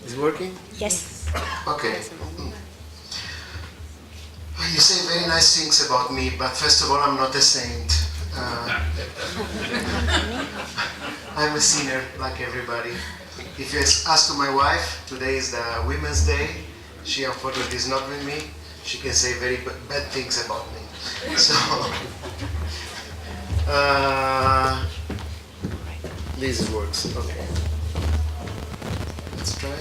Is it working? Yes. Okay. You say very nice things about me, but first of all, I'm not a saint. I'm a sinner, like everybody. If you ask to my wife, today is the Women's Day. She unfortunately is not with me. She can say very bad things about me. So, this works. Okay. Let's try.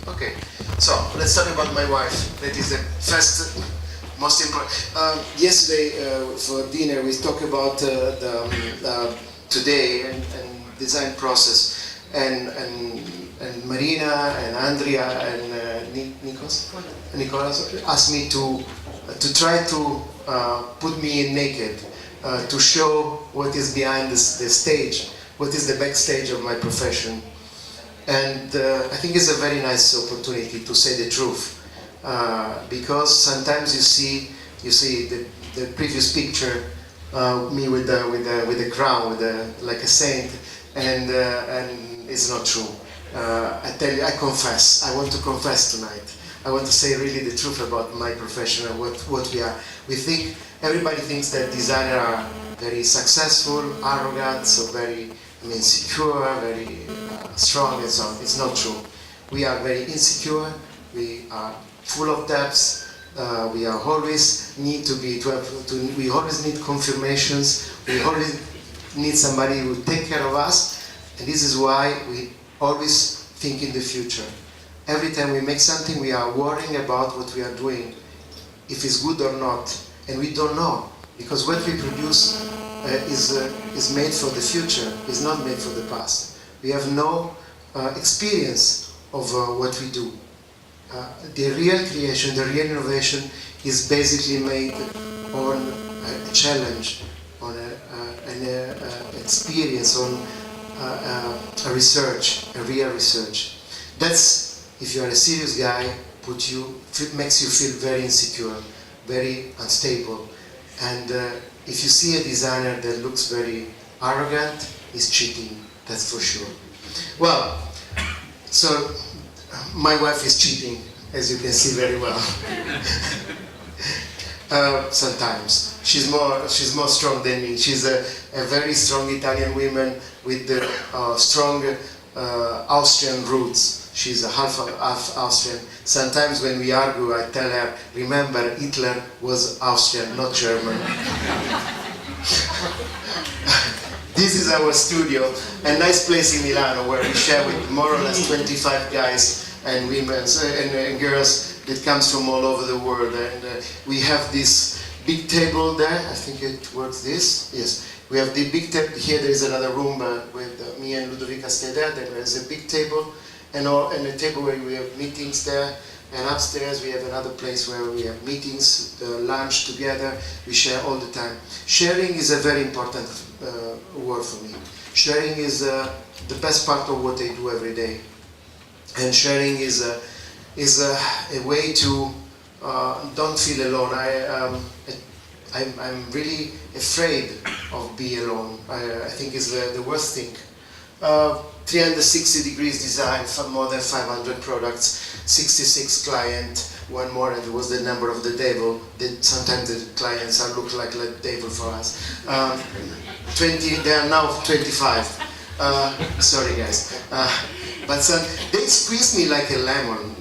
Okay. So let's talk about my wife. That is the first, most important. Yesterday for dinner we talked about today and design process, and Marina and Andrea and Nicolas asked me to try to put me in naked, to show what is behind the stage, what is the backstage of my profession. And I think it's a very nice opportunity to say the truth, because sometimes you see the previous picture, me with the crown, like a saint, and it's not true. I tell you, I confess. I want to confess tonight. I want to say really the truth about my profession and what we are. Everybody thinks that designers are very successful, arrogant, so very secure, very strong and so on. It's not true. We are very insecure. We are full of depths. We are always need we always need confirmations. We always need somebody who will take care of us. And this is why we always think in the future. Every time we make something, we are worrying about what we are doing, if it's good or not. And we don't know, because what we produce is made for the future, is not made for the past. We have no experience of what we do. The real creation, the real innovation is basically made on a challenge, on an experience, on a research, a real research. That's, if you are a serious guy, makes you feel very insecure, very unstable. And if you see a designer that looks very arrogant, he's cheating, that's for sure. Well, so my wife is cheating, as you can see very well. Sometimes she's more strong than me. She's a very strong Italian woman with the strong Austrian roots. She's a half Austrian. Sometimes when we argue, I tell her, remember, Hitler was Austrian, not German. This is our studio, a nice place in Milano where we share with more or less 25 guys and women and girls that comes from all over the world. And we have this big table there. I think it works this. Yes. We have the big table. Here there is another room with me and Ludovica stay there. There is a big table and a table where we have meetings there. And upstairs we have another place where we have meetings, lunch together. We share all the time. Sharing is a very important word for me. Sharing is the best part of what I do every day. And sharing is a way to don't feel alone. I'm really afraid of being alone. I think it's the worst thing. 360 degrees design for more than 500 products, 66 clients, one more, and it was the number of the devil. Sometimes the clients look like the devil for us. 20, they are now 25. Sorry guys. But they squeeze me like a lemon.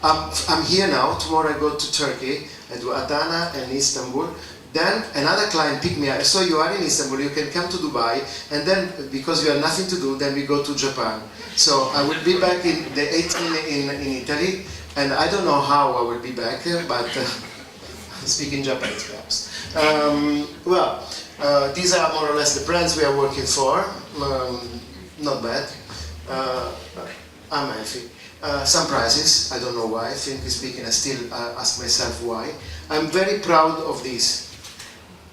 I'm here now, tomorrow I go to Turkey, I do Adana and Istanbul. Then another client picked me up. So you are in Istanbul, you can come to Dubai, and then because we have nothing to do, then we go to Japan. So I will be back in the 18th in Italy, and I don't know how I will be back, but speaking Japanese perhaps. These are more or less the brands we are working for. Not bad. I'm happy. Some prizes, I don't know why. Frankly speaking, I still ask myself why. I'm very proud of this.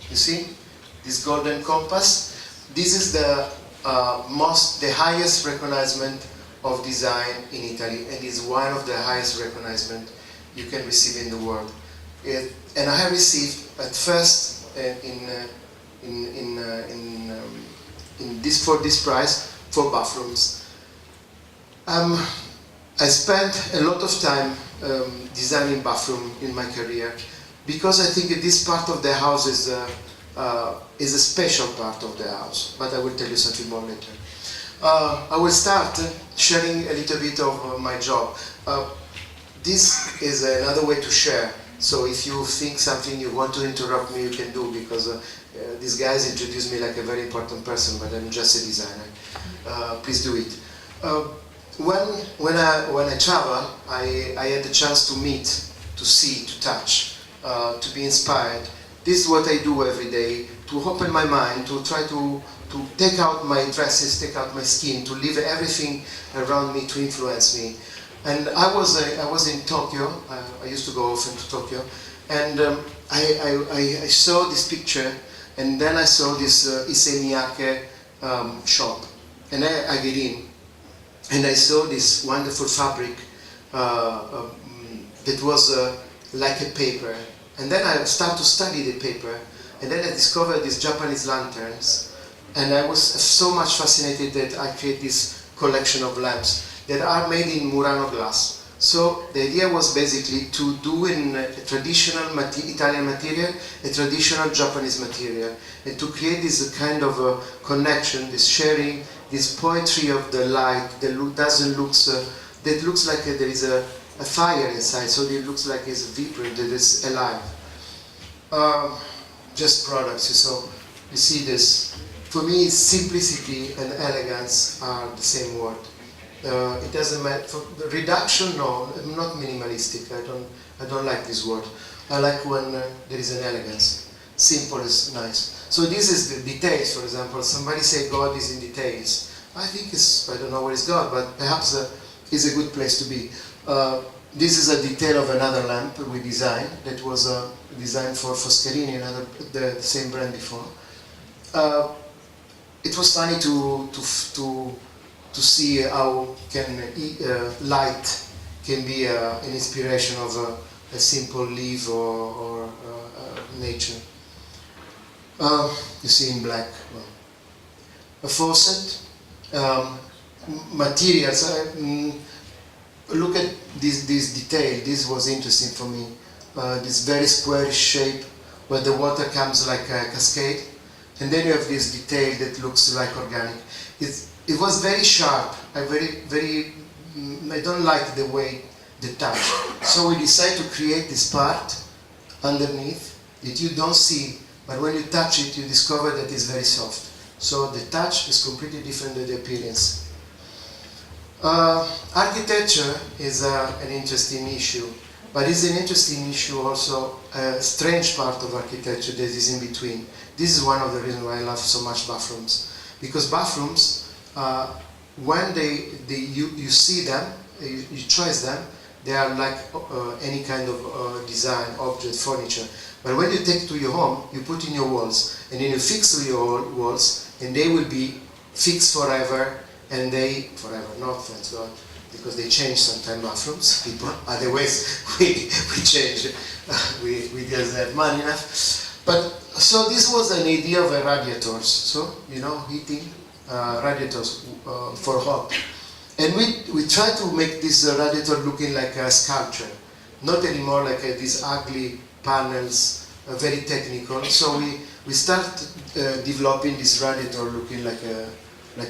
You see, this golden compass. This is the highest recognition of design in Italy, and is one of the highest recognition you can receive in the world. And I have received at first for this prize for bathrooms. I spent a lot of time designing bathroom in my career because I think this part of the house is a special part of the house, but I will tell you something more later. I will start sharing a little bit of my job. This is another way to share, so if you think something you want to interrupt me, you can do, because these guys introduced me like a very important person, but I'm just a designer. Please do it. When I travel, I had the chance to meet, to see, to touch, to be inspired. This is what I do every day, to open my mind, to try to take out my dresses, take out my skin, to leave everything around me to influence me. And I was in Tokyo. I used to go often to Tokyo, and I saw this picture, and then I saw this Issey Miyake shop, and I get in, and I saw this wonderful fabric that was like a paper. And then I started to study the paper, and then I discovered these Japanese lanterns, and I was so much fascinated that I created this collection of lamps that are made in Murano glass. So the idea was basically to do in a traditional Italian material, a traditional Japanese material, and to create this kind of a connection, this sharing, this poetry of the light that that looks like there is a fire inside, so it looks like it's vibrant, that it's alive. Just products, so you see this. For me, simplicity and elegance are the same word. It doesn't matter. For the reduction, no, I'm not minimalistic. I don't like this word. I like when there is an elegance. Simple is nice. So this is the details. For example, somebody say God is in details. I think I don't know where is God, but perhaps it's a good place to be. This is a detail of another lamp we designed that was designed for Foscherini, the same brand before. It was funny to see how light can be an inspiration of a simple leaf or nature. You see in black. Well, a faucet, materials. Look at this detail. This was interesting for me. This very squarish shape where the water comes like a cascade, and then you have this detail that looks like organic. It was very sharp. I don't like the way the touch. So we decided to create this part underneath that you don't see, but when you touch it, you discover that it's very soft. So the touch is completely different than the appearance. Architecture is an interesting issue, but it's an interesting issue also, a strange part of architecture that is in between. This is one of the reasons why I love so much bathrooms, because bathrooms, when you see them, you choose them, they are like any kind of design, object, furniture. But when you take to your home, you put in your walls, and then you fix to your walls, and they will be fixed forever. And forever, not thank God, because they change sometimes bathrooms, people, otherwise we change, we just have money enough. But, so this was an idea of a radiators, so, heating radiators for hot. And we try to make this radiator looking like a sculpture, not anymore like these ugly panels, very technical. So we start developing this radiator looking like a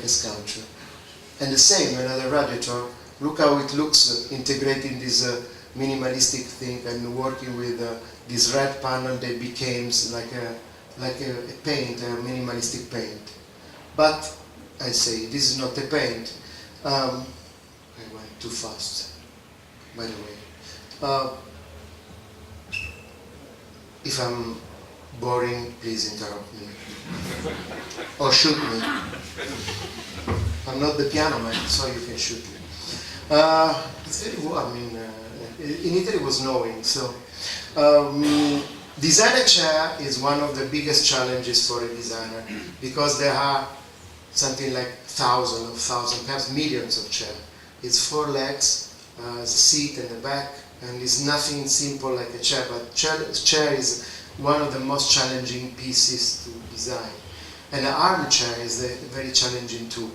sculpture. And the same, another radiator, look how it looks integrating this minimalistic thing and working with this red panel that becomes like a paint, a minimalistic paint. But I say, this is not a paint. I went too fast, by the way. If I'm boring, please interrupt me. Or shoot me. I'm not the piano man, so you can shoot me. It's very warm. In Italy it was snowing, so. Design a chair is one of the biggest challenges for a designer, because there are something like thousands, perhaps millions of chairs. It's 4 legs, a seat and a back, and it's nothing simple like a chair, but chair is one of the most challenging pieces to design. And an armchair is very challenging too.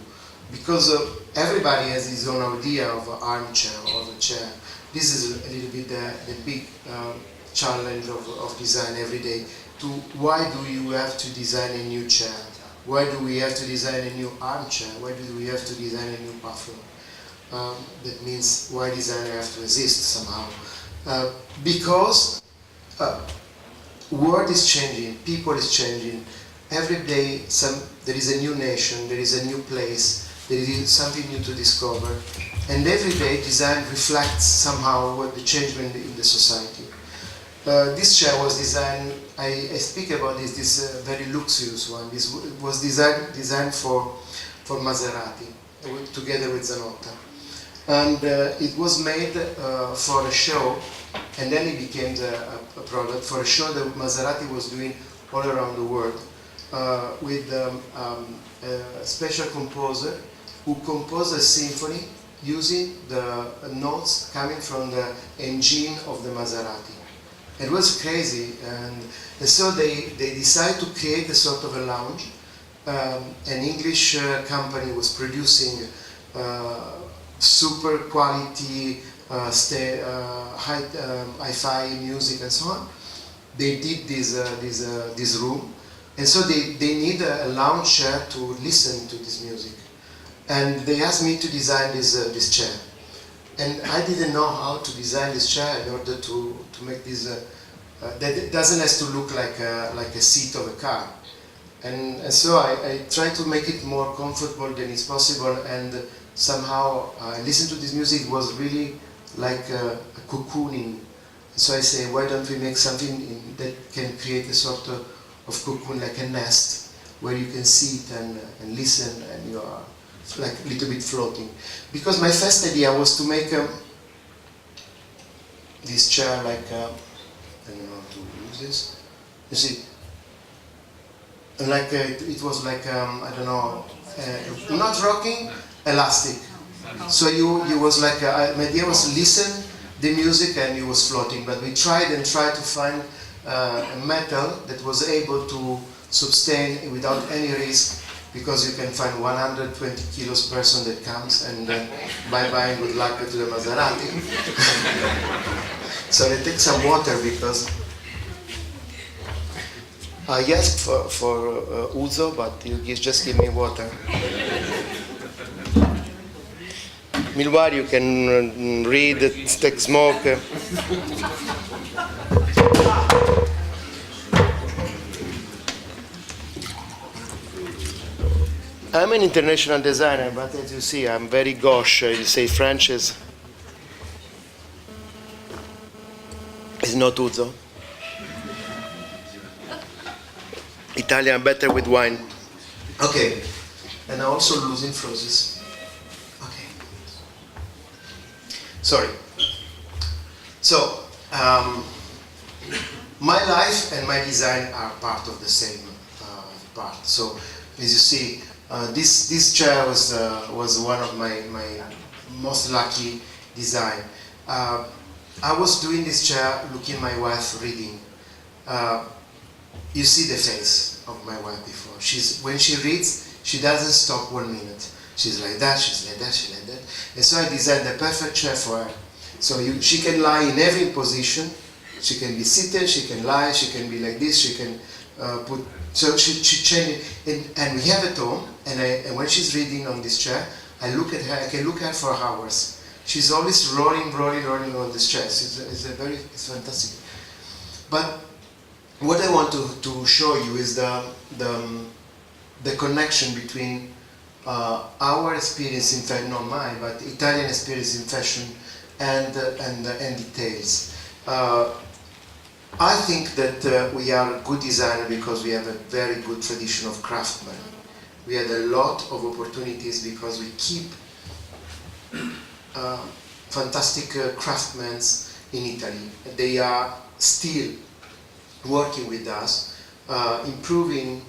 because everybody has his own idea of an armchair or of a chair. This is a little bit the big challenge of design every day. Why do you have to design a new chair? Why do we have to design a new armchair? Why do we have to design a new bathroom? That means why designer have to exist somehow? Because world is changing, people is changing. Every day there is a new nation, there is a new place, there is something new to discover. And every day design reflects somehow what the change in the society. This chair was designed, I speak about this very luxurious one. This was designed for Maserati, together with Zanotta. And it was made for a show, and then it became a product for a show that Maserati was doing all around the world, with a special composer who composed a symphony using the notes coming from the engine of the Maserati. It was crazy, and so they decided to create a sort of a lounge. An English company was producing super quality, hi-fi music and so on. They did this room, and so they need a lounge chair to listen to this music. And they asked me to design this chair. And I didn't know how to design this chair in order to make this, that it doesn't have to look like a seat of a car. And so I tried to make it more comfortable than it's possible, and somehow I listened to this music. It was really like a cocooning. So I say, why don't we make something that can create a sort of cocoon, like a nest, where you can sit and listen, and you are like a little bit floating. Because my first idea was to make this chair like, I don't know how to use this. You see, like it was like, I don't know, not rocking, elastic. So you was like, my idea was listen the music and you was floating, but we tried to find a metal that was able to sustain without any risk, because you can find 120 kilos person that comes and bye-bye, good luck to the Maserati. So they take some water, because I asked for Uzo, but you just give me water. Meanwhile, you can read, take smoke. I'm an international designer, but as you see, I'm very gauche. You say French is not Uzo. Italian better with wine. Okay, and I'm also losing frozen. Okay, sorry. So, my life and my design are part of the same part. So, as you see, this chair was one of my most lucky design. I was doing this chair, looking at my wife reading. You see the face of my wife before. When she reads, she doesn't stop 1 minute. She's like that, she's like that, she's like that. And so I designed the perfect chair for her. So she can lie in every position. She can be seated, she can lie, she can be like this, she can put. So she changed it, and we have it home. And when she's reading on this chair, I look at her. I can look at her for hours. She's always rolling on this chair. It's fantastic. But what I want to show you is the connection between our experience in fashion, not mine, but Italian experience in fashion, and details. I think that we are good designers because we have a very good tradition of craftsmen. We had a lot of opportunities because we keep fantastic craftsmen in Italy. They are still working with us, improving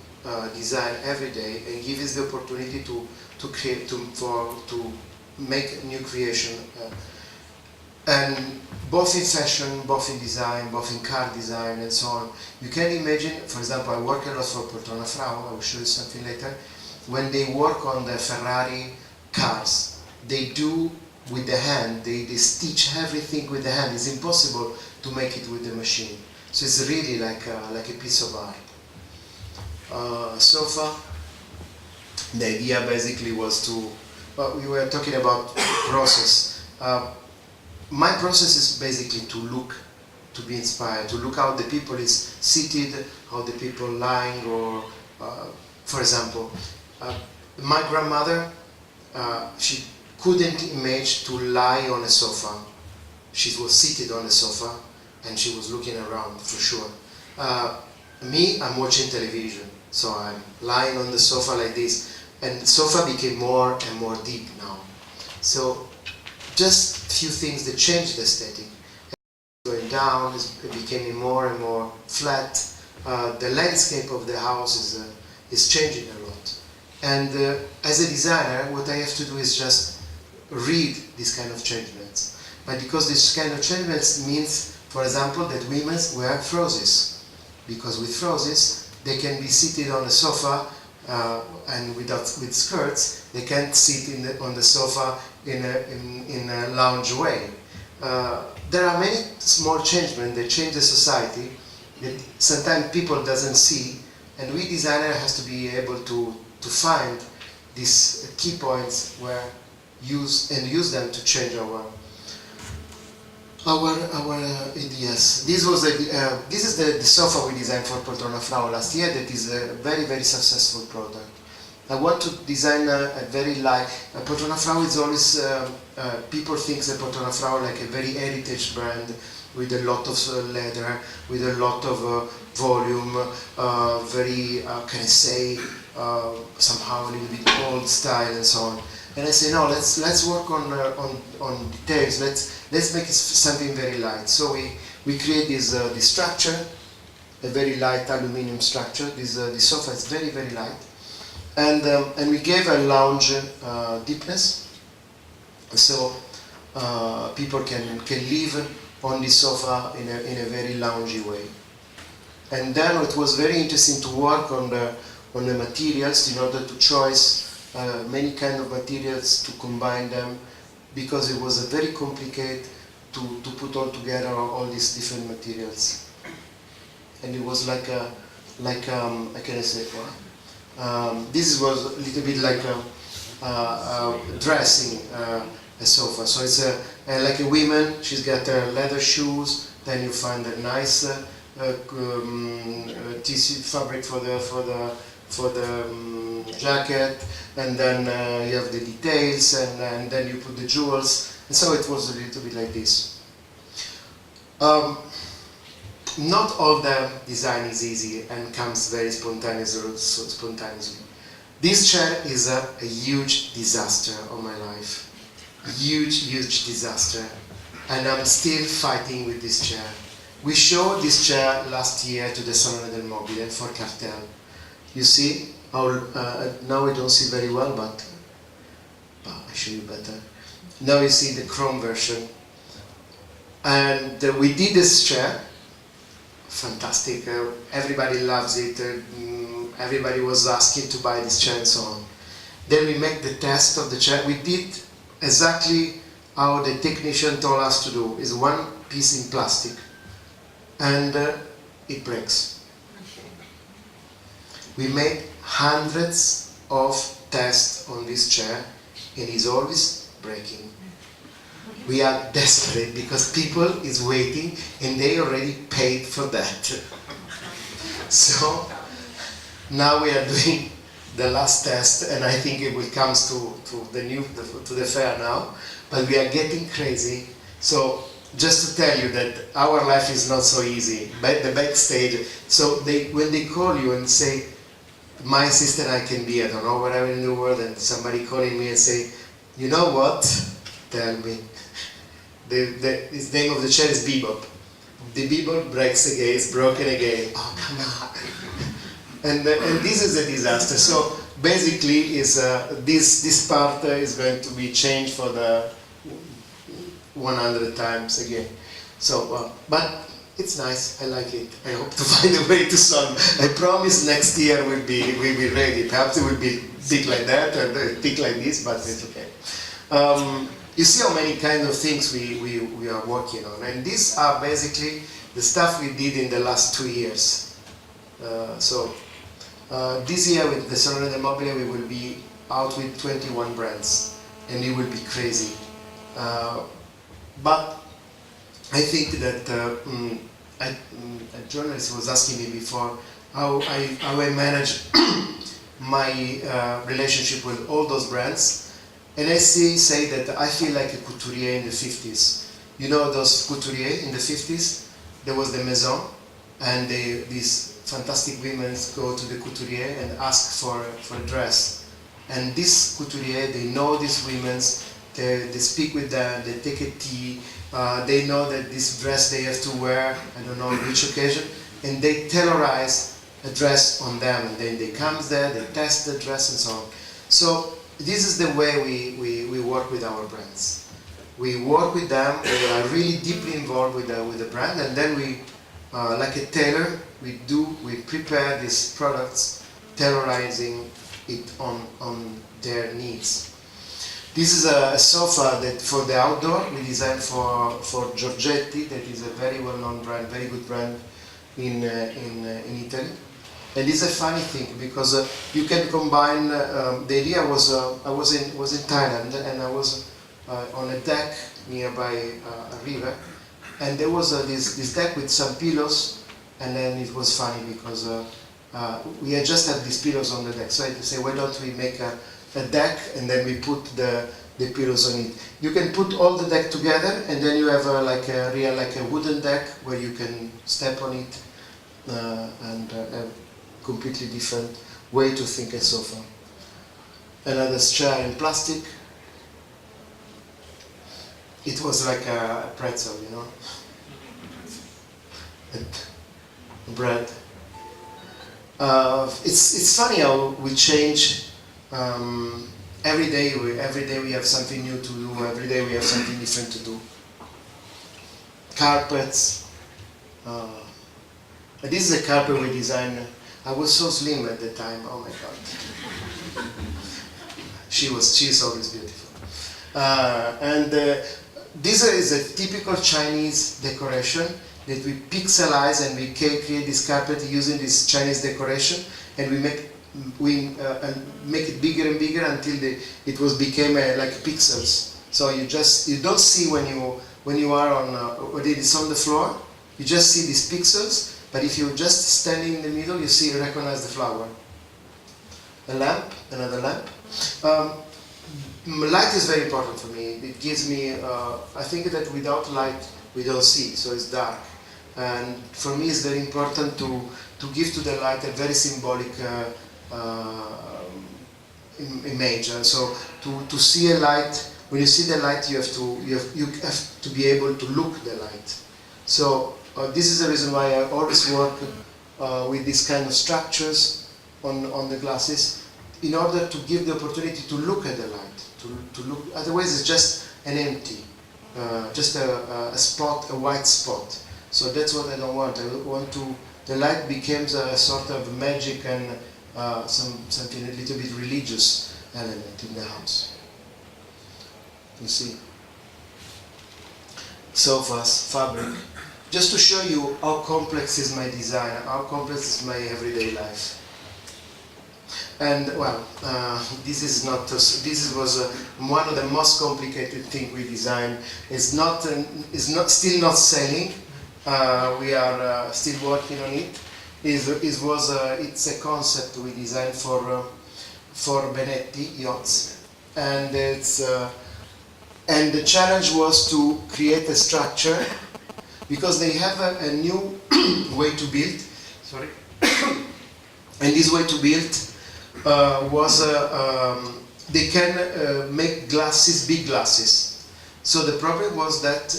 design every day, and give us the opportunity to create, to make new creation. And both in fashion, both in design, both in car design, and so on. You can imagine, for example, I work a lot for Portona Frau, I will show you something later. When they work on the Ferrari cars. They do with the hand, they stitch everything with the hand. It's impossible to make it with the machine. So it's really like a piece of art. Sofa, the idea basically was to, we were talking about process. My process is basically to look, to be inspired, to look how the people is seated, how the people lying, or for example, my grandmother, she couldn't imagine to lie on a sofa. She was seated on a sofa and she was looking around for sure. Me, I'm watching television, so I'm lying on the sofa like this, and the sofa became more and more deep now. So just a few things that changed the aesthetic. Going down, it became more and more flat. The landscape of the house is changing a lot. And as a designer, what I have to do is just read these kind of changements. But because this kind of changements means, for example, that women wear frozes. Because with frozes, they can be seated on a sofa and with skirts, they can't sit on the sofa in a lounge way. There are many small changements that change the society that sometimes people doesn't see, and we designer has to be able to find these key points where use them to change our ideas. This is the sofa we designed for Poltrona Frau last year. That is a very, very successful product. I want to design a very light. Poltrona Frau is always people think that Poltrona Frau like a very heritage brand with a lot of leather, with a lot of volume, very can I say somehow a little bit old style and so on. And I say no, let's work on details. Let's make it something very light. So we create this structure, a very light aluminum structure. This sofa is very, very light. And we gave a lounge deepness, so people can live on this sofa in a very loungy way. And then it was very interesting to work on the materials in order to choose many kind of materials to combine them, because it was very complicated to put all together all these different materials. And it was like how can I say? This was a little bit like dressing a sofa. So it's like a woman. She's got leather shoes. Then you find a nice tissue fabric for the jacket, and then you have the details, and then you put the jewels. And so it was a little bit like this. Not all the design is easy and comes very spontaneously. This chair is a huge disaster of my life. Huge disaster. And I'm still fighting with this chair. We showed this chair last year to the Salone del Mobile for Cartel. You see, now I don't see very well, but I show you better. Now you see the chrome version. And we did this chair. Fantastic, everybody loves it, everybody was asking to buy this chair and so on. Then we make the test of the chair. We did exactly how the technician told us to do. Is one piece in plastic and it breaks. We made hundreds of tests on this chair and it's always breaking. We are desperate because people is waiting and they already paid for that. So now we are doing the last test, and I think it will come to the fair now. But we are getting crazy. So just to tell you that our life is not so easy. But the backstage. So when they call you and say, my assistant I can be, I don't know wherever in the world, and somebody calling me and say, you know what? Tell me. The name of the chair is Bebop. The Bebop breaks again, it's broken again. Oh, come on. And this is a disaster. So basically, this part is going to be changed for the 100 times again. So, but it's nice. I like it. I hope to find a way to solve. I promise next year we'll be ready. Perhaps it will be big like that or big like this, but it's okay. You see how many kind of things we are working on, and these are basically the stuff we did in the last 2 years. This year with the Salone del Mobile we will be out with 21 brands, and it will be crazy. But I think that a journalist was asking me before how I manage my relationship with all those brands. And I say that I feel like a couturier in the 50s. You know those couturiers in the 50s? There was the maison, and these fantastic women go to the couturier and ask for a dress. And this couturier, they know these women, they speak with them, they take a tea, they know that this dress they have to wear, I don't know on which occasion, and they tailorize a dress on them, and then they come there, they test the dress and so on. So this is the way we work with our brands. We work with them, we are really deeply involved with the brand, and then we, like a tailor, we prepare these products, tailorizing it on their needs. This is a sofa that for the outdoor we designed for Giorgetti, that is a very well-known brand, very good brand in Italy. And it's a funny thing because you can combine. The idea was I was in Thailand, and I was on a deck nearby a river, and there was this deck with some pillows, and then it was funny because we had just had these pillows on the deck. So I had to say, why don't we make a deck and then we put the pillows on it. You can put all the deck together, and then you have like a wooden deck where you can step on it, and a completely different way to think a sofa. Another chair in plastic. It was like a pretzel, you know, and bread. It's funny how we change. Every day we have something new to do. Every day we have something different to do. Carpets. This is a carpet we designed. I was so slim at the time. Oh my God. She's always beautiful. This is a typical Chinese decoration that we pixelize, and we create this carpet using this Chinese decoration, and we make it bigger and bigger until it became like pixels. So you don't see when you are on when it is on the floor, you just see these pixels. But if you're just standing in the middle, you recognize the flower. A lamp, another lamp. Light is very important for me. It gives me. I think that without light we don't see, so it's dark. And for me, it's very important to give to the light a very symbolic image. So to see a light, when you see the light, you have to be able to look the light. So this is the reason why I always work with these kind of structures on the glasses, in order to give the opportunity to look at the light. To look. Otherwise, it's just an empty, just a spot, a white spot. So that's what I don't want. I want the light becomes a sort of magic and something a little bit religious element in the house. You see, sofas, fabric, just to show you how complex is my design, how complex is my everyday life. And well, this was one of the most complicated things we designed. It's still not selling. We are still working on it. It's a concept we designed for Benetti yachts, and and the challenge was to create a structure, because they have a new way to build. Sorry, and this way to build was they can make glasses, big glasses. So the problem was that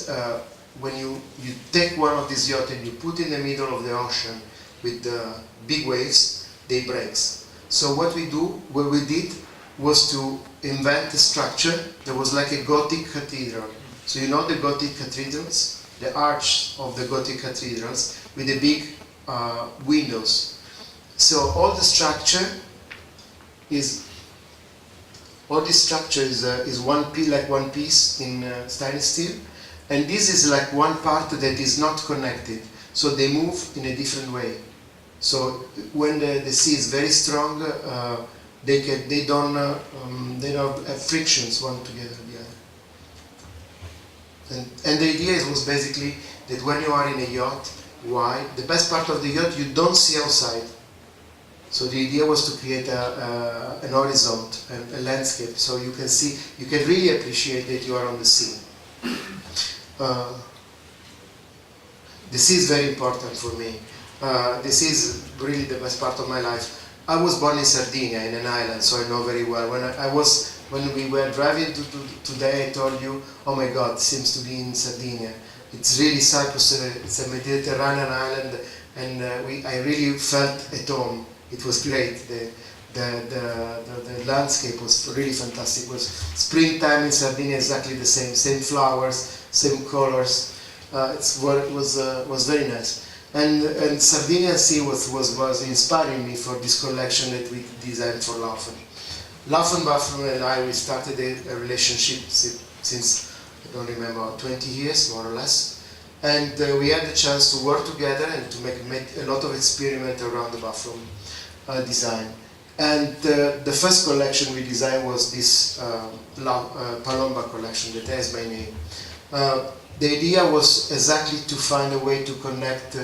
when you take one of these yachts and you put in the middle of the ocean with the big waves, they break. So what we did was to invent a structure that was like a Gothic cathedral. So you know the Gothic cathedrals, the arch of the Gothic cathedrals with the big windows. So all the structure is all this structure is one piece, like one piece in stainless steel, and this is like one part that is not connected, so they move in a different way. So when the sea is very strong, they don't have frictions one together the other. And the idea was basically that when you are in a yacht, why? The best part of the yacht you don't see outside. So the idea was to create an horizon, a landscape, so you can see, you can really appreciate that you are on the sea. The sea is very important for me. The sea is really the best part of my life. I was born in Sardinia, in an island, so I know very well. When we were driving today, I told you, oh my God, it seems to be in Sardinia. It's really Cyprus, it's a Mediterranean island, and I really felt at home. It was great. The landscape was really fantastic. It was springtime in Sardinia, exactly the same flowers, same colors. It was very nice. And Sardinia Sea was inspiring me for this collection that we designed for Laufen. Laufen Bath Floors and I, we started a relationship since, I don't remember, 20 years, more or less. And we had the chance to work together and to make a lot of experiment around the bathroom design. And the first collection we designed was this Palomba collection that has my name. The idea was exactly to find a way to connect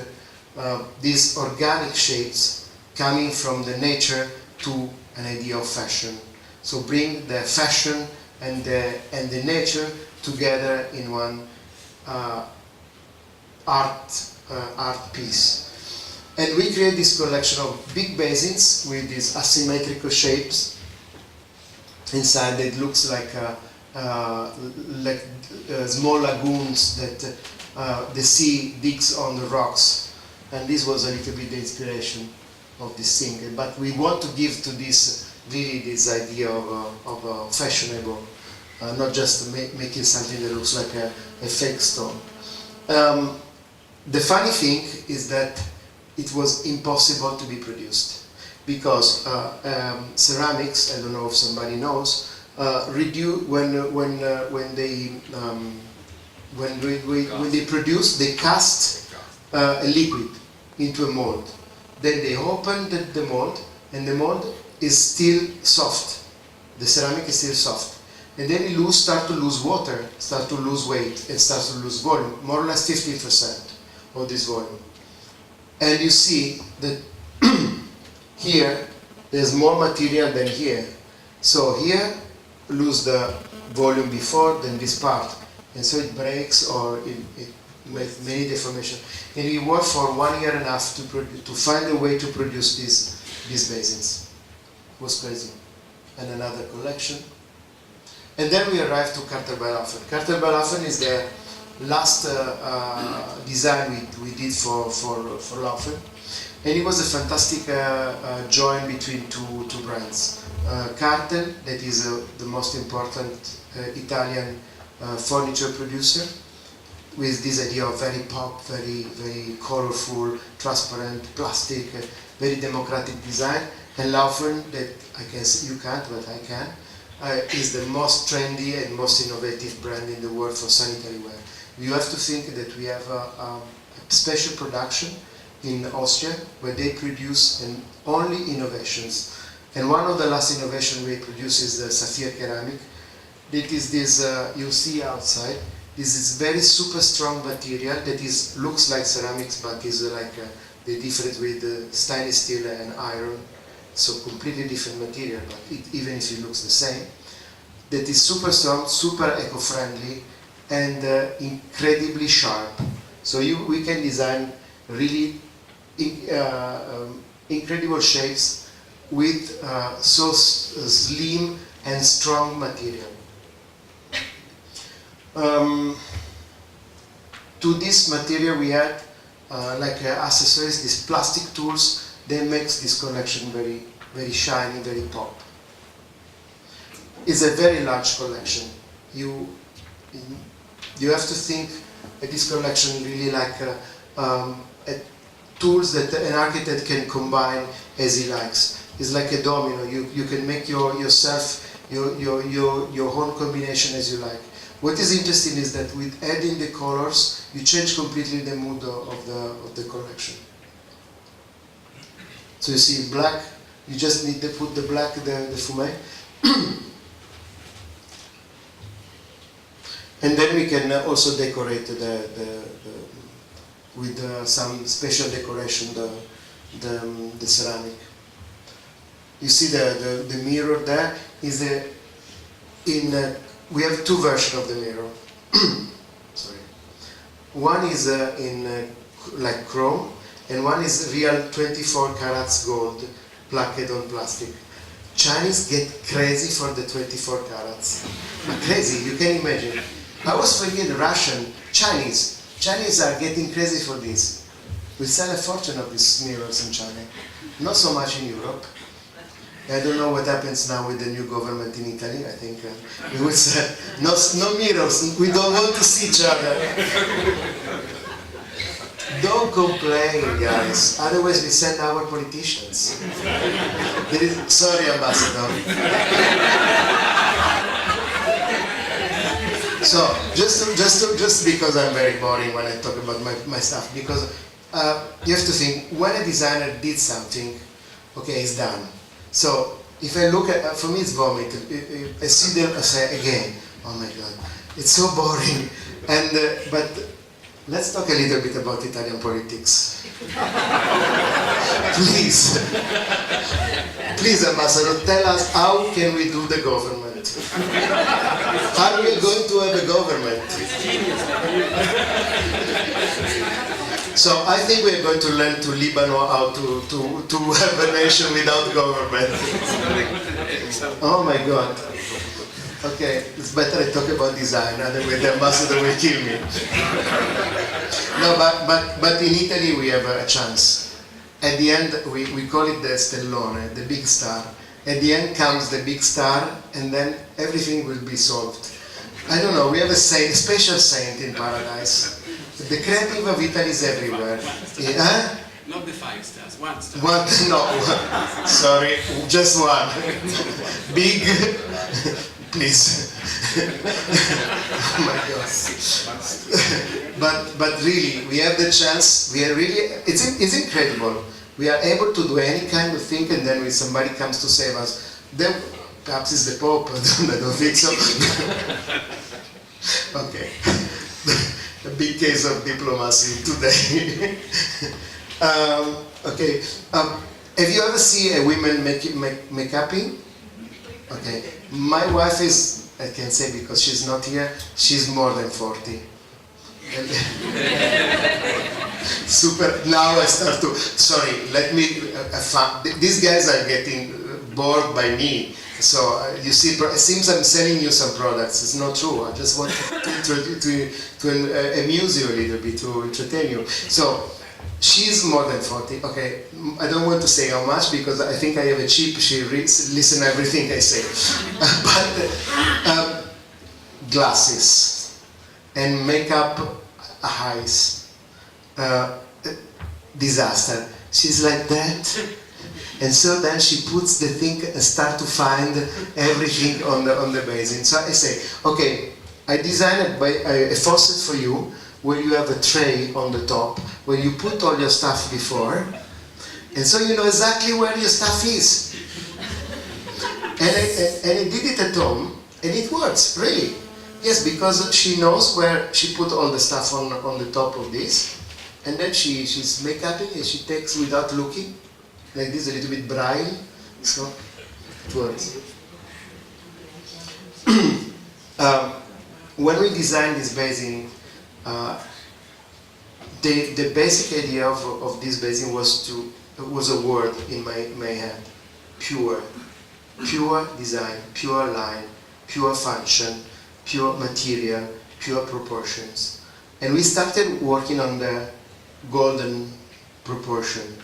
these organic shapes coming from the nature to an idea of fashion. So bring the fashion and the nature together in one art piece. And we create this collection of big basins with these asymmetrical shapes inside that looks like small lagoons that the sea digs on the rocks. And this was a little bit the inspiration of this thing. But we want to give to this really this idea of fashionable, not just making something that looks like a fake stone. The funny thing is that it was impossible to be produced because ceramics, I don't know if somebody knows, when they produce, they cast a liquid into a mold. Then they open the mold, and the mold is still soft. The ceramic is still soft. And then it start to lose water, start to lose weight, and start to lose volume, more or less 50% of this volume. And you see that here, there's more material than here. So here, lose the volume before, then this part. And so it breaks or it makes many deformations. And we worked for 1.5 years to find a way to produce these basins. It was crazy. And another collection. And then we arrived to Carter by Laufen. Carter by Laufen is the last design we did for Laufen. And it was a fantastic join between two brands. Carter, that is the most important Italian furniture producer, with this idea of very pop, very colorful, transparent, plastic, very democratic design. And Laufen, that I guess you can't, but I can, is the most trendy and most innovative brand in the world for sanitary wear. You have to think that we have a special production in Austria where they produce only innovations. And one of the last innovations we produce is the sapphire ceramic. That is this, you see outside, this is very super strong material that looks like ceramics, but is like the difference with stainless steel and iron. So completely different material, but even if it looks the same. That is super strong, super eco-friendly, and incredibly sharp. So we can design really incredible shapes with so slim and strong material. To this material we add like accessories, these plastic tools. That makes this collection very shiny, very pop. It's a very large collection. You have to think that this collection really like tools that an architect can combine as he likes. It's like a domino. You can make yourself your own combination as you like. What is interesting is that with adding the colors, you change completely the mood of the collection. So you see black, you just need to put the black, the fumet. And then we can also decorate with some special decoration, the ceramic. You see the mirror there is we have two versions of the mirror. Sorry. One is in like chrome, and one is real 24 carats gold plaqued on plastic. Chinese get crazy for the 24 carats. Crazy, you can imagine. I was thinking Russian, Chinese are getting crazy for this. We sell a fortune of these mirrors in China. Not so much in Europe. I don't know what happens now with the new government in Italy. I think we will say, no mirrors, we don't want to see each other. Don't complain, guys, otherwise we send our politicians. Sorry, Ambassador. So, just because I'm very boring when I talk about my stuff, because you have to think, when a designer did something, okay, it's done. So, if I look at, for me it's vomit. I see them, I say again, oh my God, it's so boring. And, but let's talk a little bit about Italian politics. Please, Ambassador, tell us how can we do the government? Are we going to have a government? So I think we're going to learn to Lebanon how to have a nation without government. Oh my God. Okay, it's better I talk about design, otherwise the ambassador will kill me. No, but in Italy we have a chance. At the end, we call it the stellone, the big star. At the end comes the big star, and then everything will be solved. I don't know, we have a saint, a special saint in paradise. The creative of Italy is everywhere. Yeah? Not the 5 stars, 1 star. No, sorry, just one. Big, please. Oh my God. But really, we have the chance. We are really. It's incredible. We are able to do any kind of thing, and then when somebody comes to save us, then perhaps it's the Pope. I don't think so. Okay. A big case of diplomacy today. Okay. Have you ever seen a woman make-upping? Okay. My wife is, I can say because she's not here, she's more than 40. Super. Now I start to, sorry, let me, these guys are getting bored by me. So you see, it seems I'm selling you some products. It's not true. I just want to amuse you a little bit, to entertain you. So she's more than 40. Okay, I don't want to say how much because I think I have a chip. She listens everything I say. But glasses and makeup eyes, disaster. She's like that. And so then she puts the thing and start to find everything on the basin. So I say, okay, I designed a faucet for you where you have a tray on the top where you put all your stuff before, and so you know exactly where your stuff is. And I did it at home, and it works, really. Yes, because she knows where she put all the stuff on the top of this, and then she's make-upping and she takes without looking. Like this, a little bit braille, so it works. When we designed this basin, the basic idea of this basin was a word in my head: pure design, pure line, pure function, pure material, pure proportions. And we started working on the golden proportion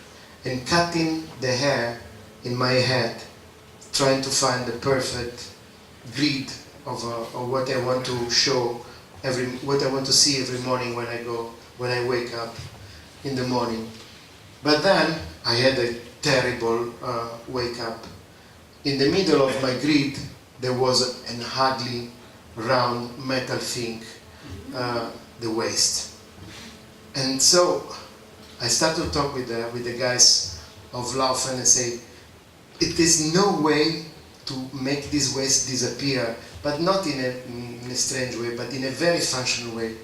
and cutting the hair in my head, trying to find the perfect grid of what I want to show, what I want to see every morning when I wake up in the morning. But then I had a terrible wake up. In the middle of my grid, there was an ugly round metal thing, the waste. And so I started to talk with the guys of Laufen and say, it is no way to make this waste disappear, but not in a strange way, but in a very functional way.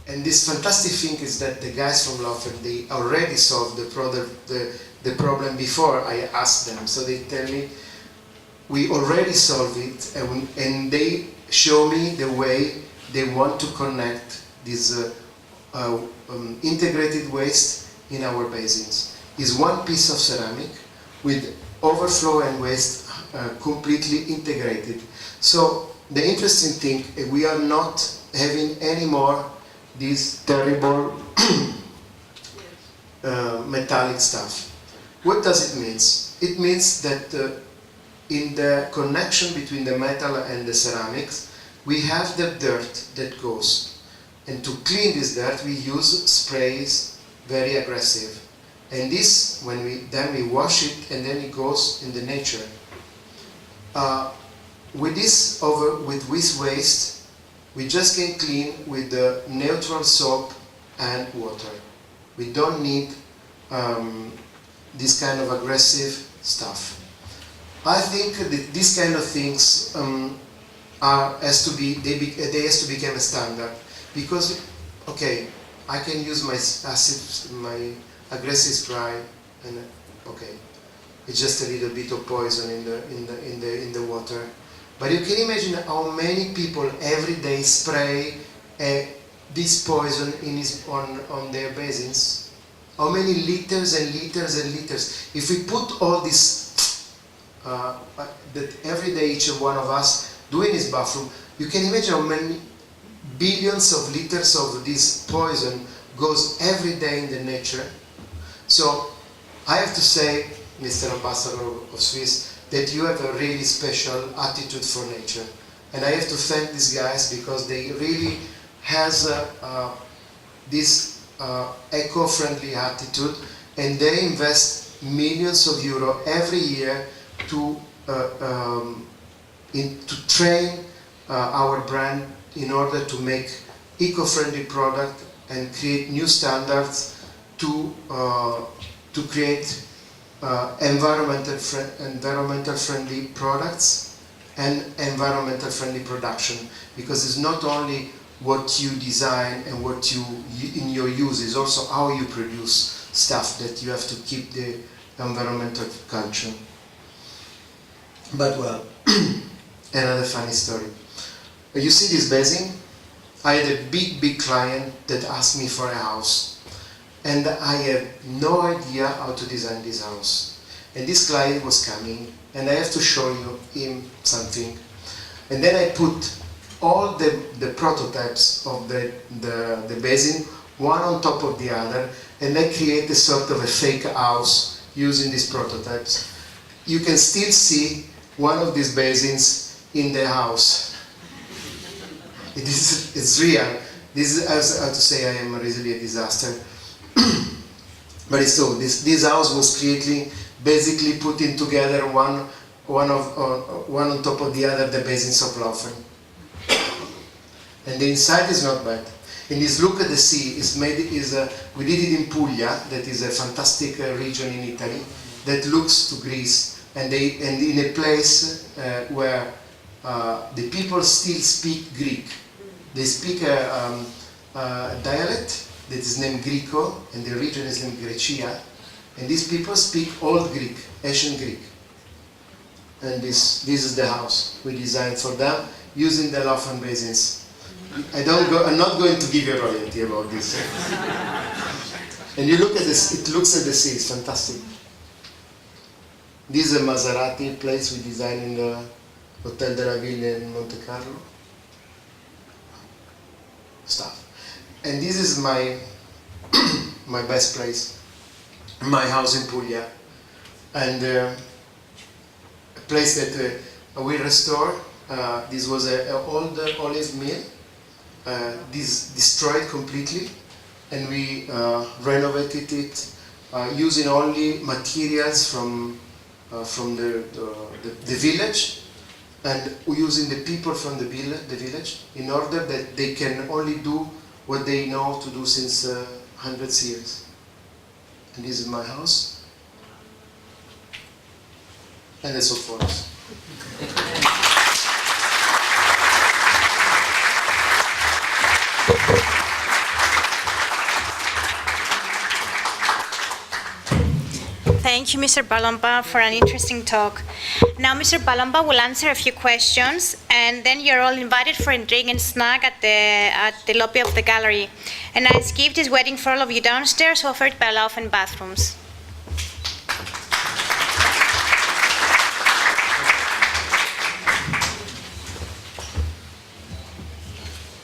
And this fantastic thing is that the guys from Laufen, they already solved the problem before I asked them. So they tell me, we already solved it, and they show me the way they want to connect this integrated waste in our basins. Is one piece of ceramic with overflow and waste completely integrated. So the interesting thing, we are not having any more this terrible metallic stuff. What does it mean? It means that in the connection between the metal and the ceramics, we have the dirt that goes. And to clean this dirt, we use sprays, very aggressive. And this, then we wash it, and then it goes in the nature. With this waste, we just can clean with the neutral soap and water. We don't need this kind of aggressive stuff. I think that these kind of things has to become a standard, because okay, I can use my aggressive spray, and okay, it's just a little bit of poison in the water. But you can imagine how many people every day spray this poison on their basins. How many liters and liters and liters. If we put all this that every day each one of us do in his bathroom, you can imagine how many billions of liters of this poison goes every day in the nature. So I have to say, Mr. Ambassador of Swiss, that you have a really special attitude for nature. And I have to thank these guys, because they really has this eco-friendly attitude, and they invest millions of euro every year to train our brand in order to make eco-friendly product and create new standards to create environmental friendly products and environmental friendly production, because it's not only what you design and what you in your use, is also how you produce stuff that you have to keep the environmental culture. But well, another funny story. You see this basin? I had a big client that asked me for a house. And I had no idea how to design this house. And this client was coming, and I have to show him something. And then I put all the prototypes of the basin, one on top of the other, and I create a sort of a fake house using these prototypes. You can still see one of these basins in the house. It's real. This is, as to say, I am really a disaster. But it's so. This house was basically putting together one on top of the other, the basins of Laufen. And the inside is not bad. And this look at the sea we did it in Puglia, that is a fantastic region in Italy that looks to Greece, and in a place where the people still speak Greek. They speak a dialect that is named Greco, and the region is named Grecia, and these people speak Old Greek, Ancient Greek. And this is the house we designed for them using the Laufen basins. I'm not going to give you royalty about this. And you look at this, it looks at the sea, it's fantastic. This is a Maserati place we designed in the Hotel de la Ville in Monte Carlo. Stuff. And this is my best place, my house in Puglia, and a place that we restore. This was an old olive mill, this destroyed completely, and we renovated it using only materials from the village, and using the people from the village in order that they can only do what they know to do since hundreds of years. And this is my house, and that's all for us. Thank you, Mr. Palomba, for an interesting talk. Now, Mr. Palomba will answer a few questions, and then you're all invited for a drink and snack at the lobby of the gallery. A nice gift is waiting for all of you downstairs, offered by Laufen Bathrooms.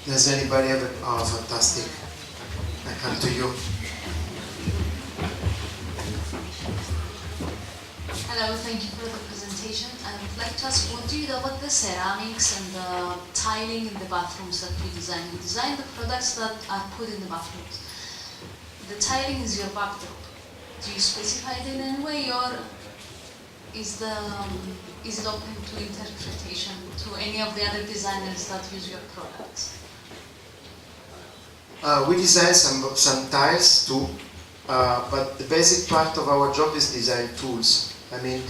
Does anybody have oh, fantastic. I come to you. Hello, thank you for the presentation. I would like to ask, what do you know about the ceramics and the tiling in the bathrooms that you design? You design the products that are put in the bathrooms. The tiling is your backdrop. Do you specify it in any way, or is it open to interpretation to any of the other designers that use your products? We design some tiles too, but the basic part of our job is design tools. I mean,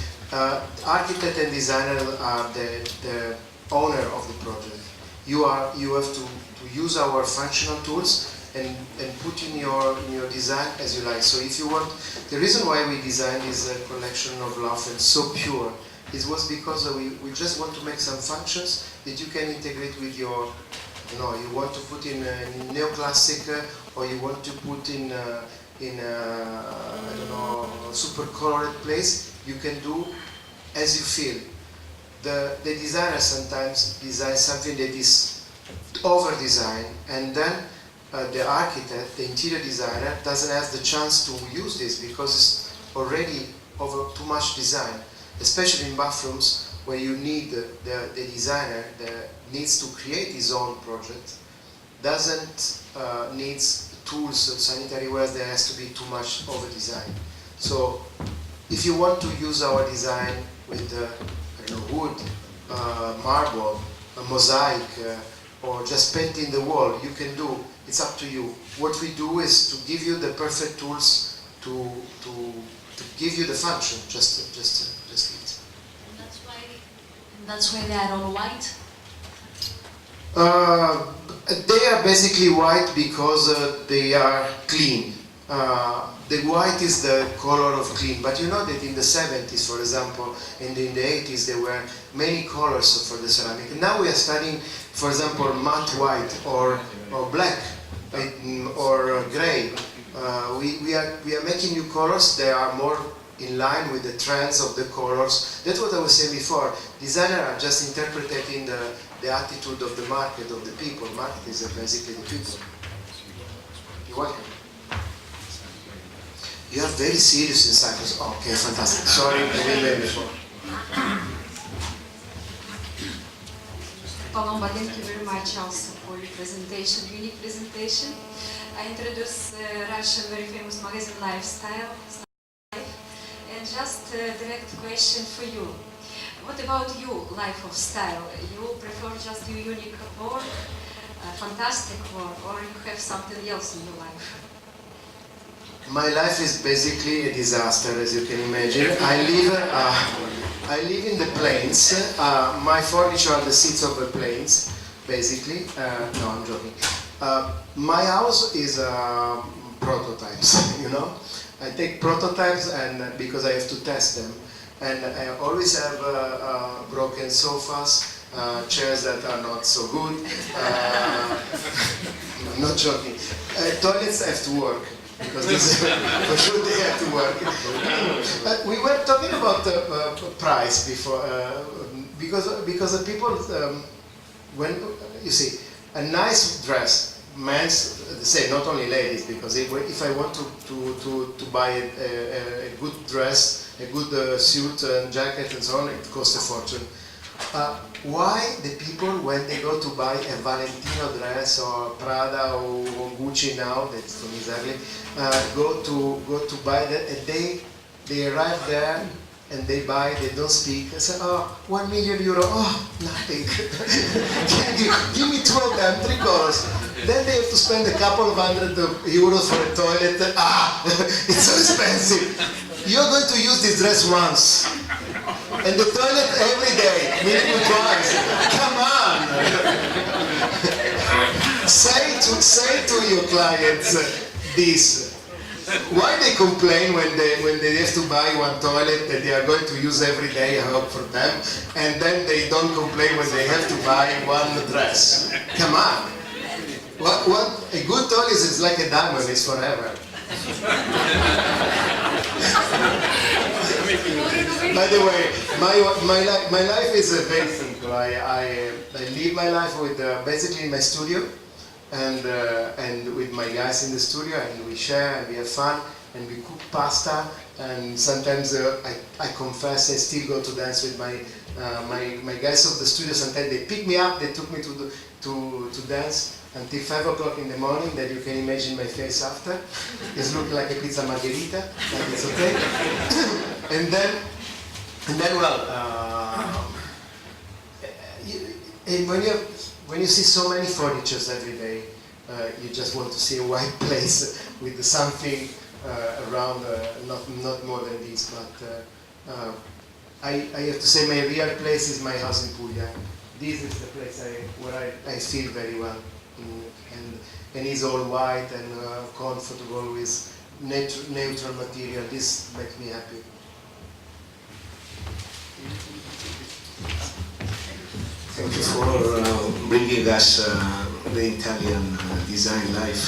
architect and designer are the owner of the project. You have to use our functional tools and put in your design as you like. So if you want, the reason why we designed this collection of Laufen so pure, it was because we just want to make some functions that you can integrate with your, you want to put in neoclassic, or you want to put in I don't know, super colored place. You can do as you feel. The designer sometimes designs something that is over-designed, and then the architect, the interior designer, doesn't have the chance to use this because it's already over too much design, especially in bathrooms where you need the designer that needs to create his own project, doesn't needs tools, sanitary ware, there has to be too much over-design. So if you want to use our design with wood, marble, a mosaic, or just painting the wall, you can do. It's up to you. What we do is to give you the perfect tools to give you the function. Just it. And that's why they are all white. They are basically white because they are clean. The white is the color of clean, but you know that in the 70s, for example, and in the 80s, there were many colors for the ceramic. And now we are studying, for example, matte white or black or gray. We are making new colors that are more in line with the trends of the colors. That's what I was saying before. Designers are just interpreting the attitude of the market, of the people. Market is basically the people. You're welcome. You are very serious in Cyprus. Oh, okay, fantastic. Sorry, I didn't know before. Palomba, thank you very much also for your presentation, unique presentation. I introduced Russian very famous magazine Lifestyle. And just a direct question for you. What about you, life of style? You prefer just your unique work, fantastic work, or you have something else in your life? My life is basically a disaster, as you can imagine. I live in the plains. My furniture are the seats of the plains, basically. No, I'm joking. My house is prototypes, you know. I take prototypes and because I have to test them. And I always have broken sofas, chairs that are not so good. I'm not joking. Toilets have to work. Because this, for sure they have to work. We were talking about price before, because the people, when you see a nice dress, men's, say not only ladies, because if I want to buy a good dress, a good suit and jacket and so on, it costs a fortune. Why the people, when they go to buy a Valentino dress or Prada or Gucci now, that's from exactly, go to buy that, and they arrive there and they buy, they don't speak. I say, oh, €1 million, oh, nothing. Give me 2 of them, 3 colors. Then they have to spend a couple of €100 for a toilet. It's so expensive. You're going to use this dress once. And the toilet every day, minimum twice. Come on! say to your clients this. Why they complain when they have to buy one toilet that they are going to use every day, I hope for them, and then they don't complain when they have to buy one dress? Come on! What a good toilet is like a diamond, it's forever. By the way, my life is very simple. I live my life with basically in my studio, and with my guys in the studio, and we share and we have fun and we cook pasta, and sometimes I confess I still go to dance with my guys of the studio. Sometimes they pick me up, they took me to dance until 5 o'clock in the morning. That you can imagine my face after. It's looking like a pizza margherita, but it's okay. and then when you see so many furnitures every day, you just want to see a white place with something around, not more than this. But I have to say my real place is my house in Puglia. This is the place where I feel very well. And it's all white and comfortable with neutral material. This makes me happy. Thank you for bringing us the Italian design life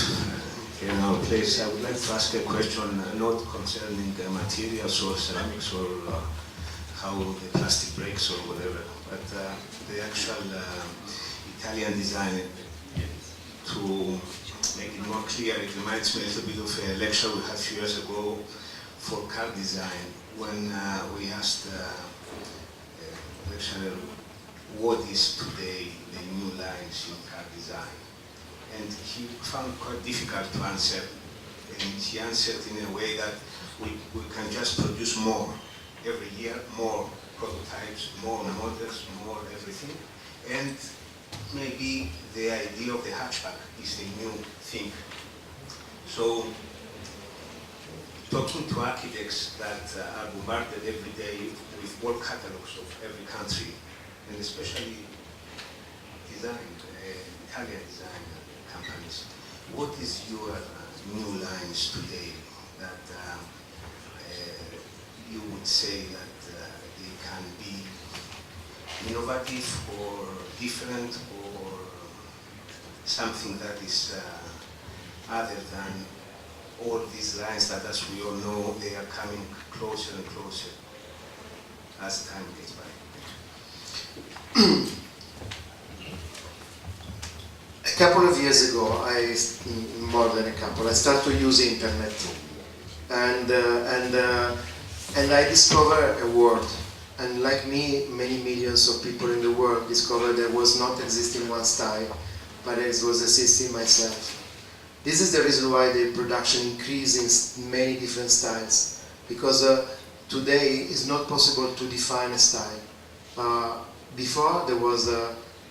here in our place. I would like to ask a question not concerning materials or ceramics or how the plastic breaks or whatever, but the actual Italian design. To make it more clear, it reminds me a little bit of a lecture we had a few years ago for car design, when we asked the lecturer what is today the new lines in car design. And he found it quite difficult to answer. And he answered in a way that we can just produce more. Every year, more prototypes, more models, more everything. And maybe the idea of the hatchback is the new thing. So, talking to architects that are bombarded every day with work catalogs of every country, and especially Italian design companies, what is your new lines today that you would say that they can be innovative or different, or something that is other than all these lines that, as we all know, they are coming closer and closer as time gets by? A couple of years ago, more than a couple, I started to use internet, and I discovered a world. And like me, many millions of people in the world discovered there was not existing one style, but it was existing myself. This is the reason why the production increased in many different styles, because today it's not possible to define a style. Before there was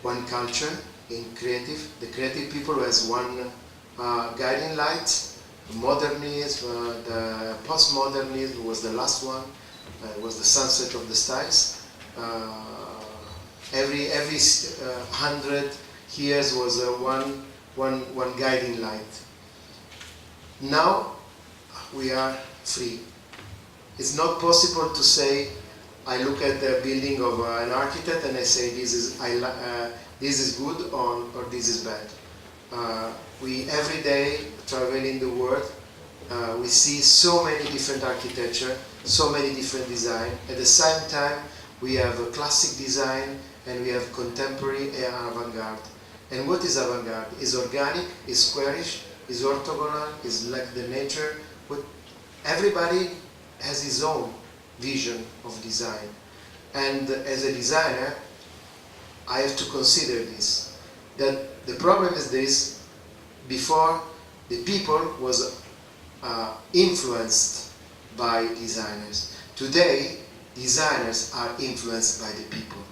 one culture in creative. The creative people has one guiding light. Modernism, the postmodernism was the last one. It was the sunset of the styles. Every 100 years was one guiding light. Now we are free. It's not possible to say, I look at the building of an architect and I say this is good or this is bad. We every day traveling the world, we see so many different architecture, so many different design. At the same time, we have a classic design and we have contemporary and avant-garde. And what is avant-garde? Is organic, is squarish, is orthogonal, is like the nature. But everybody has his own vision of design. And as a designer, I have to consider this. That the problem is this: before, the people was influenced by designers. Today, designers are influenced by the people.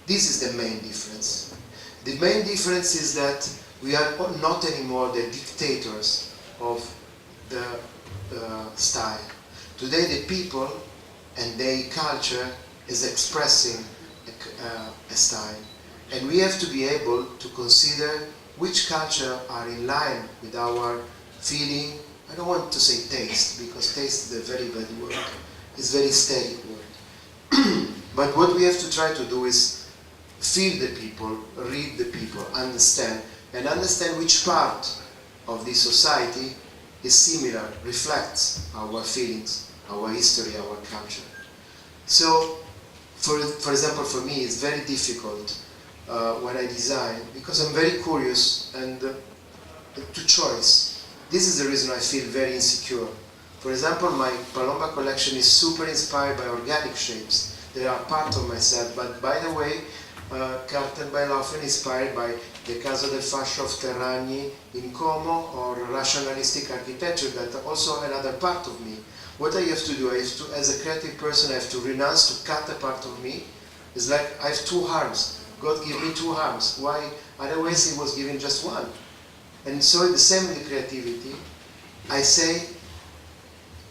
This is the main difference. The main difference is that we are not anymore the dictators of the style. Today the people and their culture is expressing a style. And we have to be able to consider which culture are in line with our feeling. I don't want to say taste, because taste is a very bad word. It's a very static word. But what we have to try to do is feel the people, read the people, understand, and understand which part of this society is similar, reflects our feelings, our history, our culture. So, for example, for me, it's very difficult when I design, because I'm very curious and to choice. This is the reason I feel very insecure. For example, my Palomba collection is super inspired by organic shapes. They are part of myself, but by the way, Carter by Laufen inspired by the Casa del Fascio of Terragni in Como, or rationalistic architecture, that are also another part of me. What I have to do, as a creative person, I have to renounce, to cut a part of me. It's like I have two arms. God gave me two arms. Why? Otherwise he was given just one. And so the same with creativity. I say,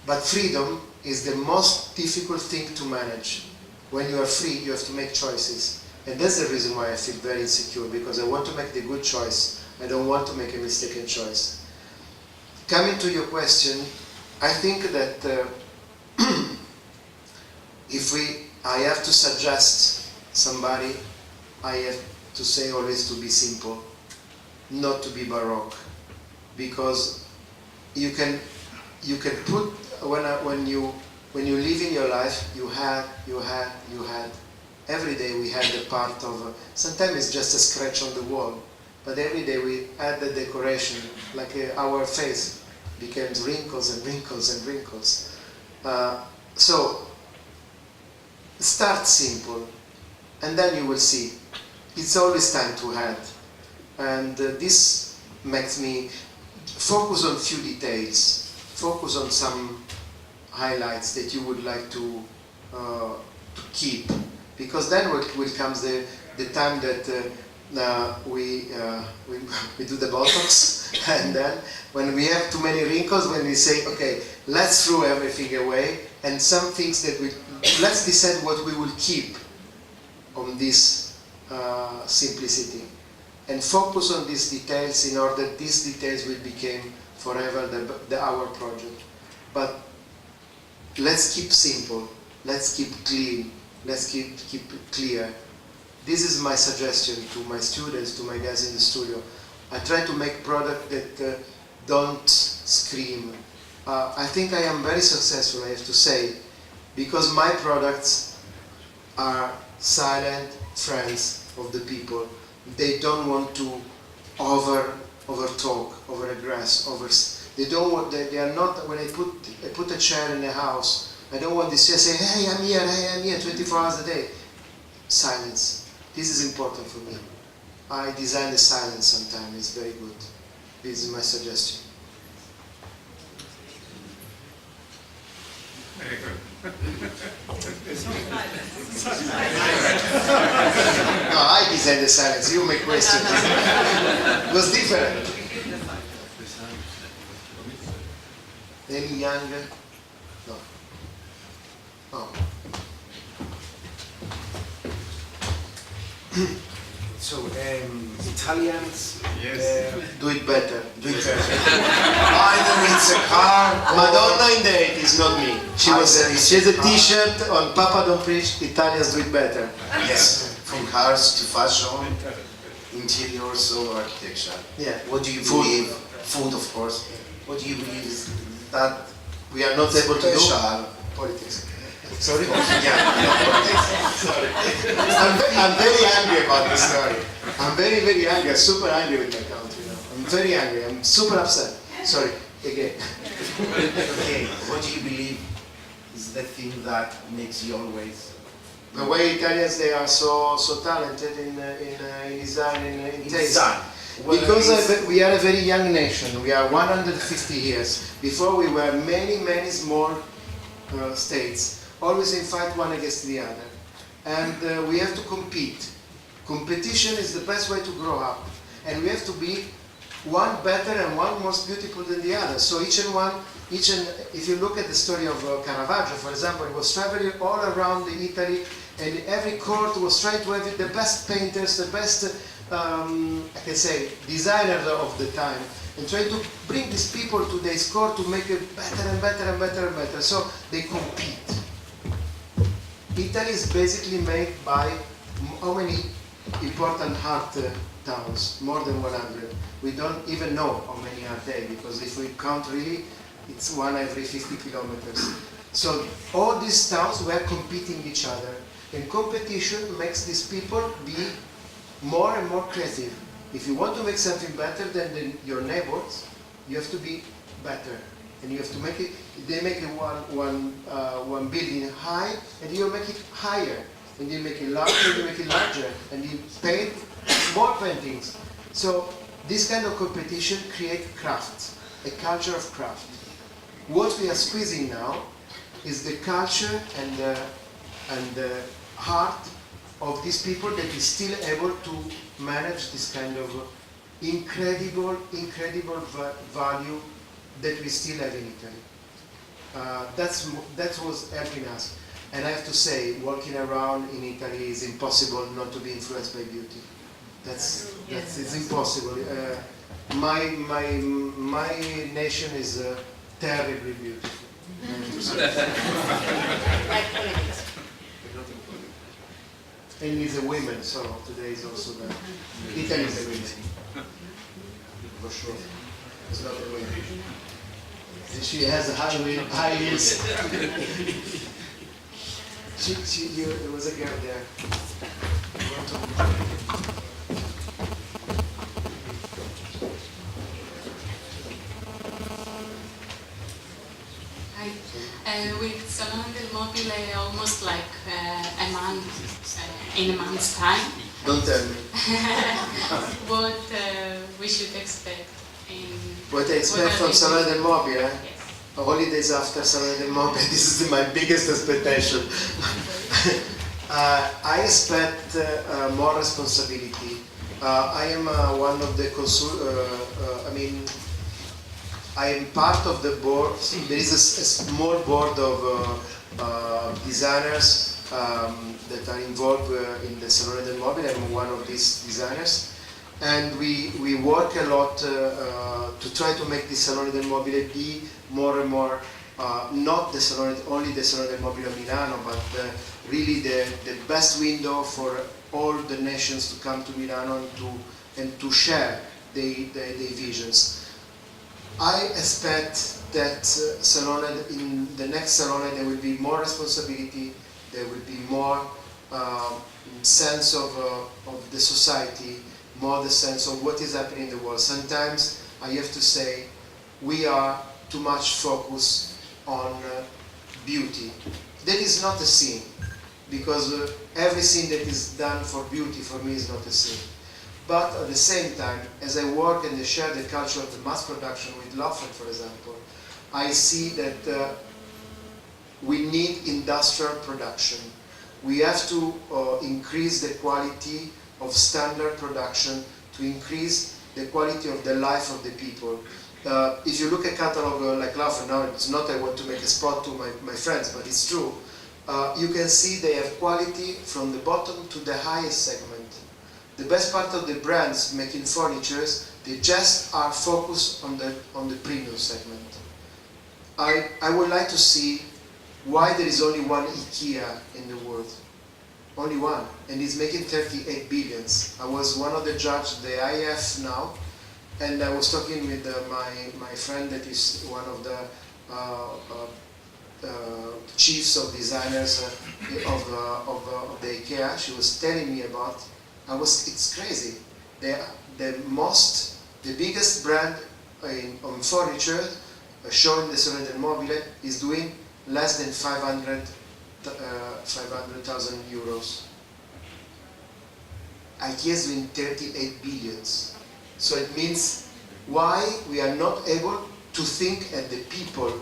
but freedom is the most difficult thing to manage. When you are free, you have to make choices. And that's the reason why I feel very insecure, because I want to make the good choice. I don't want to make a mistaken choice. Coming to your question, I think that I have to suggest somebody, I have to say always to be simple, not to be baroque, because you can put, when you live in your life, you had. Every day we had a part of, sometimes it's just a scratch on the wall, but every day we add the decoration, like our face becomes wrinkles and wrinkles and wrinkles. So start simple, and then you will see. It's always time to add, and this makes me focus on few details, focus on some highlights that you would like to keep, because then will comes the time that we do the Botox, and then when we have too many wrinkles, when we say, okay, let's throw everything away, and some things that let's decide what we will keep on this simplicity, and focus on these details in order that these details will become forever our project. But let's keep simple, let's keep clean, let's keep clear. This is my suggestion to my students, to my guys in the studio. I try to make products that don't scream. I think I am very successful, I have to say, because my products are silent friends of the people. They don't want to over talk, over aggress, they don't want. They are not. When I put a chair in the house, I don't want this chair say, "Hey, I'm here, 24 hours a day." Silence. This is important for me. I design the silence sometimes. It's very good. This is my suggestion. Very good. No, I design the silence. You make questions. It was different. Any younger? No. Oh. So, Italians Do it better. do it better. Either it's a car, Madonna in the 80s, not me. She has a T-shirt on Papa Don't Preach. Italians do it better. yes, from cars to fashion, interiors or architecture. Yeah. What do you Food. believe? Food, of course. What do you believe is That we are not able to do. special? Politics. Sorry. Yeah, Sorry. I'm very angry about this story. I'm very, very angry. I'm super angry with my country now. I'm very angry. I'm super upset. Sorry. Again. okay. What do you believe is the thing that makes you always The way Italians, they are so talented in design, in taste. design? Because we are a very young nation. We are 150 years. Before we were many, many small states. always in fight one against the other. And we have to compete. Competition is the best way to grow up. And we have to be one better and one more beautiful than the other. So if you look at the story of Caravaggio, for example, he was traveling all around Italy, and every court was trying to have the best painters, the best, I can say, designers of the time, and trying to bring these people to this court to make it better and better and better and better. So they compete. Italy is basically made by how many important art towns? More than 100. We don't even know how many are they, because if we count really, it's one every 50 kilometers. So all these towns were competing each other, and competition makes these people be more and more creative. If you want to make something better than your neighbors, you have to be better, and you have to make it. They make it one building high, and you make it higher, and you make it larger, and you make it larger, and you paint more paintings. So this kind of competition creates craft, a culture of craft. What we are squeezing now is the culture and the heart of these people that is still able to manage this kind of incredible value that we still have in Italy. That was helping us. And I have to say, walking around in Italy is impossible not to be influenced by beauty. It's impossible. My nation is terribly beautiful. And it's a women, so today is also that. Italy is a women. For sure. It's not a women. And she has high heels. There was a girl there. With Salone del Mobile, almost like a month, in a month's time. Don't tell me. What we should expect in... What I expect from Salone del Mobile? Yes. Holidays after Salone del Mobile, this is my biggest expectation. I expect more responsibility. I am one of the I am part of the board. There is a small board of designers that are involved in the Salone del Mobile. I'm one of these designers. And we work a lot to try to make the Salone del Mobile be more and more, not only the Salone del Mobile of Milano, but really the best window for all the nations to come to Milano and to share their visions. I expect that in the next Salone there will be more responsibility, there will be more sense of the society, more the sense of what is happening in the world. Sometimes I have to say we are too much focused on beauty. That is not a sin, because everything that is done for beauty for me is not a sin. But at the same time, as I work and I share the culture of the mass production with Laufen, for example, I see that we need industrial production. We have to increase the quality of standard production to increase the quality of the life of the people. If you look at catalog like Laufen, now it's not I want to make a spot to my friends, but it's true. You can see they have quality from the bottom to the highest segment. The best part of the brands making furnitures, they just are focused on the premium segment. I would like to see why there is only one IKEA in the world. Only one, and it's making 38 billions. I was one of the judges, the IF now, and I was talking with my friend that is one of the chiefs of designers of the IKEA. She was telling me about. It's crazy. The biggest brand on furniture showing the Salone del Mobile is doing less than 500,000 euros. IKEA is doing 38 billions. So it means why we are not able to think at the people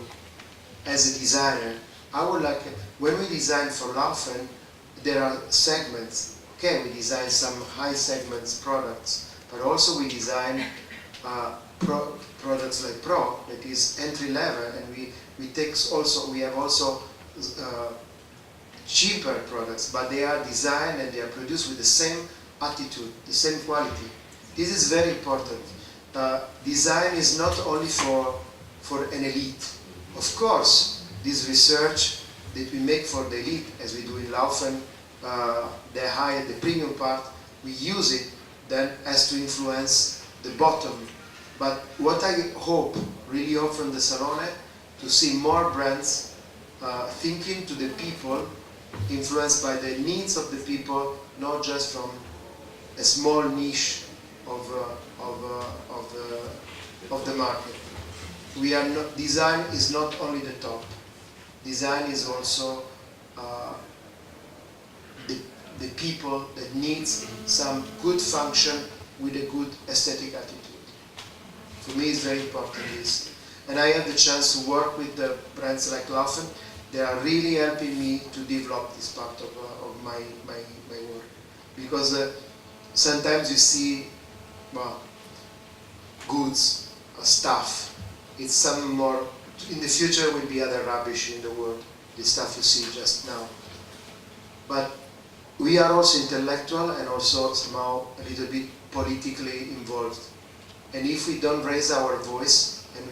as a designer. I would like, when we design for Laufen, there are segments. Okay, we design some high segments products, but also we design products like Pro, that is entry level, and we have also cheaper products, but they are designed and they are produced with the same attitude, the same quality. This is very important. Design is not only for an elite. Of course, this research that we make for the elite, as we do in Laufen, the premium part, we use it then as to influence the bottom. But what I really hope from the Salone, to see more brands thinking to the people, influenced by the needs of the people, not just from a small niche of the market. Design is not only the top. Design is also the people that needs some good function with a good aesthetic attitude. For me, it's very important this. And I have the chance to work with the brands like Laufen. They are really helping me to develop this part of my work. Because sometimes you see goods, stuff. It's some more, in the future will be other rubbish in the world, the stuff you see just now. But we are also intellectual and also somehow a little bit politically involved. And if we don't raise our voice and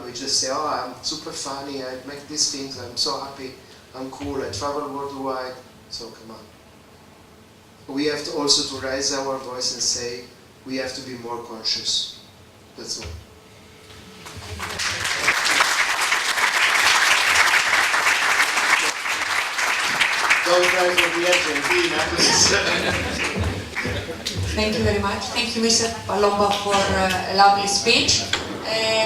we just say, oh, I'm super funny, I make these things, I'm so happy, I'm cool, I travel worldwide, so come on. We have to also to raise our voice and say, we have to be more conscious. That's all. Don't try for the Argentina, please. Thank you very much. Thank you, Mr. Palomba, for a lovely speech.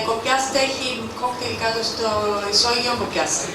Κοπιάστε, έχει κόκτελ κάτω στο ισόγειο, κοπιάστε.